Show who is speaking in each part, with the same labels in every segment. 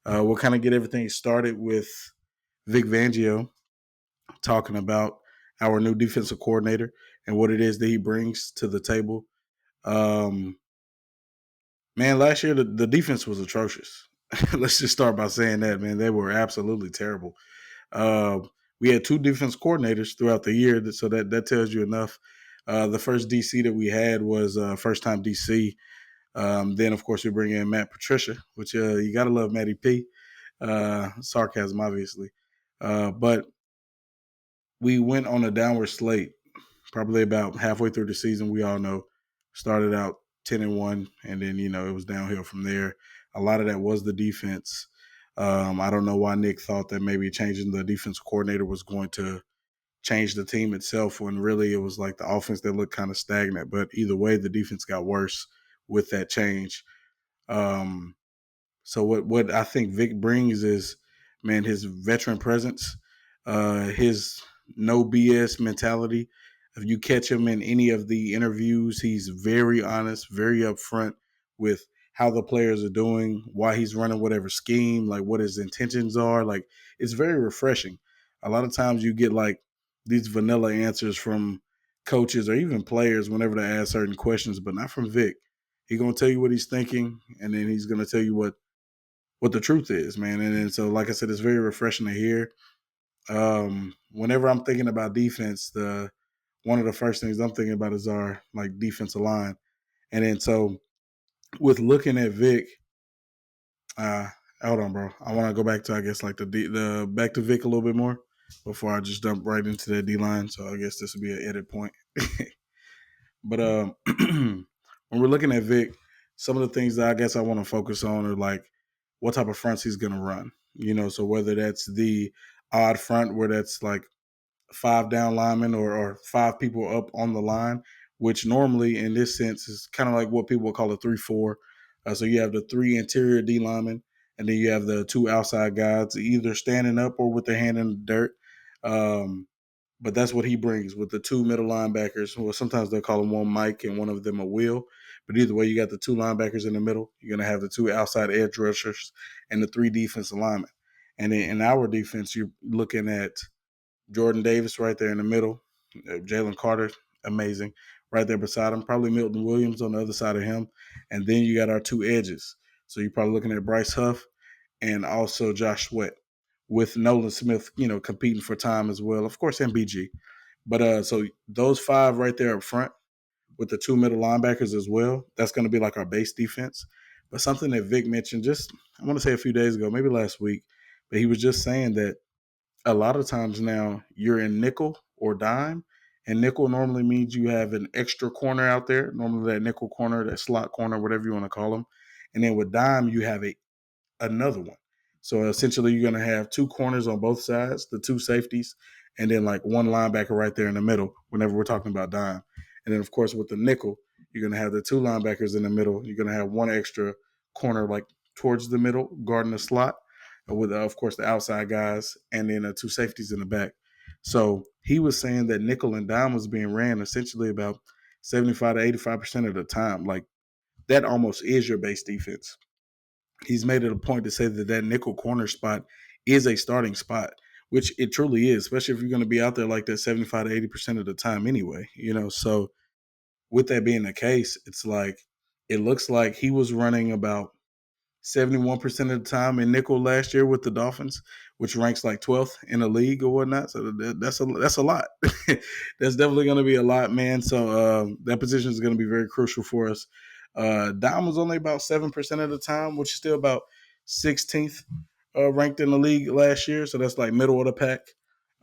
Speaker 1: We'll kind of get everything started with Vic Fangio talking about our new defensive coordinator and what it is that he brings to the table. Um, Man, last year the defense was atrocious. Let's just start by saying that, man. They were absolutely terrible. Uh, we had two defense coordinators throughout the year, so that tells you enough. The first DC that we had was first time DC. Then, of course, we bring in Matt Patricia, which you got to love Matty P. Sarcasm, obviously. But we went on a downward slate probably about halfway through the season. We all know started out 10-1, and then it was downhill from there. A lot of that was the defense. I don't know why Nick thought that maybe changing the defense coordinator was going to change the team itself when really it was like the offense that looked kind of stagnant. But either way, the defense got worse with that change. Um, so what I think Vic brings is, man, his veteran presence, his no BS mentality. If you catch him in any of the interviews, he's very honest, very upfront with how the players are doing, why he's running whatever scheme, like what his intentions are. Like it's very refreshing. A lot of times you get like these vanilla answers from coaches or even players whenever they ask certain questions, but not from Vic. He's gonna tell you what he's thinking, and then he's gonna tell you what the truth is, man. And so, like I said, it's very refreshing to hear. Whenever I'm thinking about defense, the one of the first things I'm thinking about is our like defensive line. And then so with looking at Vic, uh, hold on, bro. I want to go back to I guess like the back to Vic a little bit more before I just jump right into the D line. So I guess this would be an edit point. But when we're looking at Vic, some of the things that I guess I want to focus on are like what type of fronts he's going to run. So whether that's the odd front where that's like five down linemen or five people up on the line, which normally in this sense is kind of like what people call a 3-4. So you have the three interior D linemen, and then you have the two outside guys either standing up or with their hand in the dirt. Um, but that's what he brings with the two middle linebackers. Well, sometimes they'll call them one Mike and one of them a Will. But either way, you got the two linebackers in the middle. You're going to have the two outside edge rushers and the three defensive linemen. And then in our defense, you're looking at Jordan Davis right there in the middle. Jalen Carter, amazing. Right there beside him. Probably Milton Williams on the other side of him. And then you got our two edges. So you're probably looking at Bryce Huff and also Josh Sweat with Nolan Smith, competing for time as well. Of course, MBG. But so those five right there up front with the two middle linebackers as well, that's going to be like our base defense. But something that Vic mentioned just, I want to say a few days ago, maybe last week, but he was just saying that a lot of times now you're in nickel or dime, and nickel normally means you have an extra corner out there, normally that nickel corner, that slot corner, whatever you want to call them. And then with dime, you have another one. So essentially, you're going to have two corners on both sides, the two safeties, and then like one linebacker right there in the middle whenever we're talking about dime. And then, of course, with the nickel, you're going to have the two linebackers in the middle. You're going to have one extra corner like towards the middle, guarding the slot, with, of course, the outside guys, and then two safeties in the back. So he was saying that nickel and dime was being ran essentially about 75 to 85% of the time. Like that almost is your base defense. He's made it a point to say that nickel corner spot is a starting spot, which it truly is, especially if you're going to be out there like that 75 to 80% of the time anyway. So with that being the case, it's like it looks like he was running about 71% of the time in nickel last year with the Dolphins, which ranks like 12th in the league or whatnot. So that's a lot. That's definitely going to be a lot, man. So that position is going to be very crucial for us. Dom was only about 7% of the time, which is still about 16th ranked in the league last year. So that's like middle of the pack.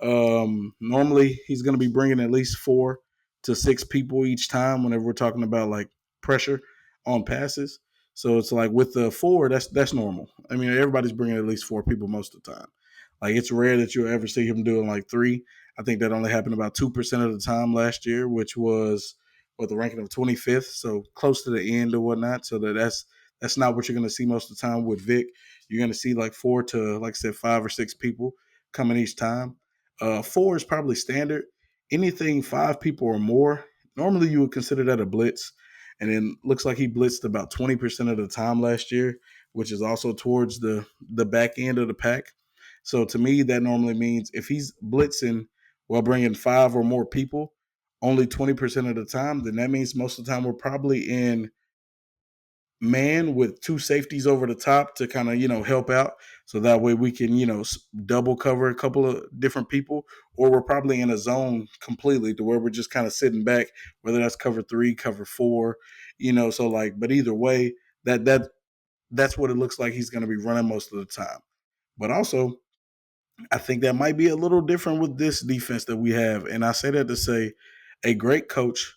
Speaker 1: Normally, he's going to be bringing at least 4 to 6 people each time whenever we're talking about like pressure on passes. So it's like with the 4, that's normal. I mean, everybody's bringing at least 4 people most of the time. Like it's rare that you'll ever see him doing like 3. I think that only happened about 2% of the time last year, which was with the ranking of 25th, so close to the end or whatnot. So that's not what you're going to see most of the time with Vic. You're going to see like 4 to, like I said, 5 or 6 people coming each time. 4 is probably standard. Anything 5 people or more, normally you would consider that a blitz. And then looks like he blitzed about 20% of the time last year, which is also towards the back end of the pack. So to me, that normally means if he's blitzing while bringing five or more people, only 20% of the time, then that means most of the time we're probably in man with two safeties over the top to kind of help out, so that way we can double cover a couple of different people, or we're probably in a zone completely to where we're just kind of sitting back, whether that's cover three, cover four, so like, but either way, that's what it looks like he's going to be running most of the time. But also, I think that might be a little different with this defense that we have, and I say that to say a great coach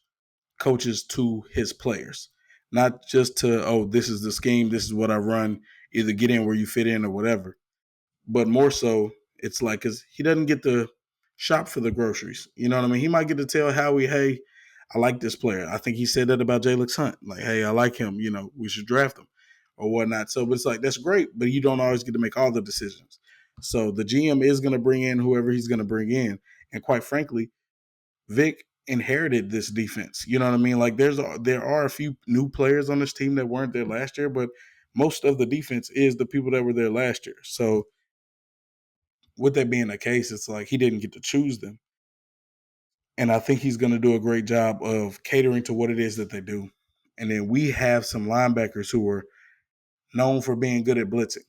Speaker 1: coaches to his players, not just to, oh, this is the scheme, this is what I run, either get in where you fit in or whatever. But more so, it's like, because he doesn't get to shop for the groceries. You know what I mean? He might get to tell Howie, hey, I like this player. I think he said that about Jalen Hunt. Like, hey, I like him. We should draft him or whatnot. So, but it's like, that's great, but you don't always get to make all the decisions. So the GM is going to bring in whoever he's going to bring in. And quite frankly, Vic inherited this defense. You know what I mean? Like there are a few new players on this team that weren't there last year, but most of the defense is the people that were there last year. So with that being the case, it's like he didn't get to choose them. And I think he's going to do a great job of catering to what it is that they do. And then we have some linebackers who are known for being good at blitzing.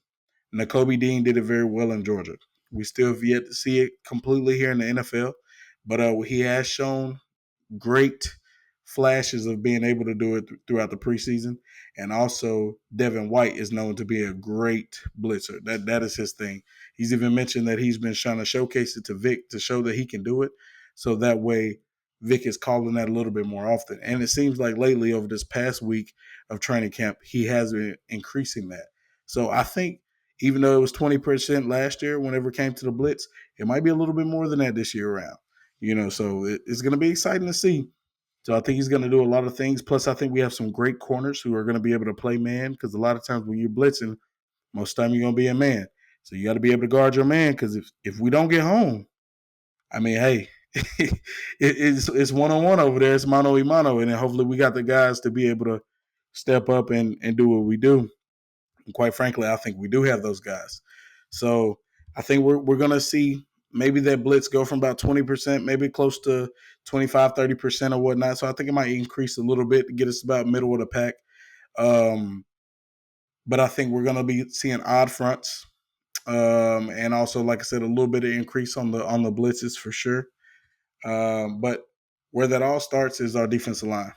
Speaker 1: Nakobe Dean did it very well in Georgia. We still have yet to see it completely here in the NFL, but he has shown great flashes of being able to do it throughout the preseason. And also, Devin White is known to be a great blitzer. That is his thing. He's even mentioned that he's been trying to showcase it to Vic to show that he can do it. So that way, Vic is calling that a little bit more often. And it seems like lately, over this past week of training camp, he has been increasing that. So I think even though it was 20% last year, whenever it came to the blitz, it might be a little bit more than that this year around. So it's going to be exciting to see. So I think he's going to do a lot of things. Plus, I think we have some great corners who are going to be able to play man, because a lot of times when you're blitzing, most of the time you're going to be a man. So you got to be able to guard your man, because if we don't get home, I mean, hey, it's one-on-one over there. It's mano y mano. And then hopefully we got the guys to be able to step up and do what we do. And quite frankly, I think we do have those guys. So I think we're going to see maybe that blitz go from about 20%, maybe close to 25, 30% or whatnot. So I think it might increase a little bit to get us about middle of the pack. But I think we're going to be seeing odd fronts. And also, like I said, a little bit of increase on the blitzes for sure. But where that all starts is our defensive line.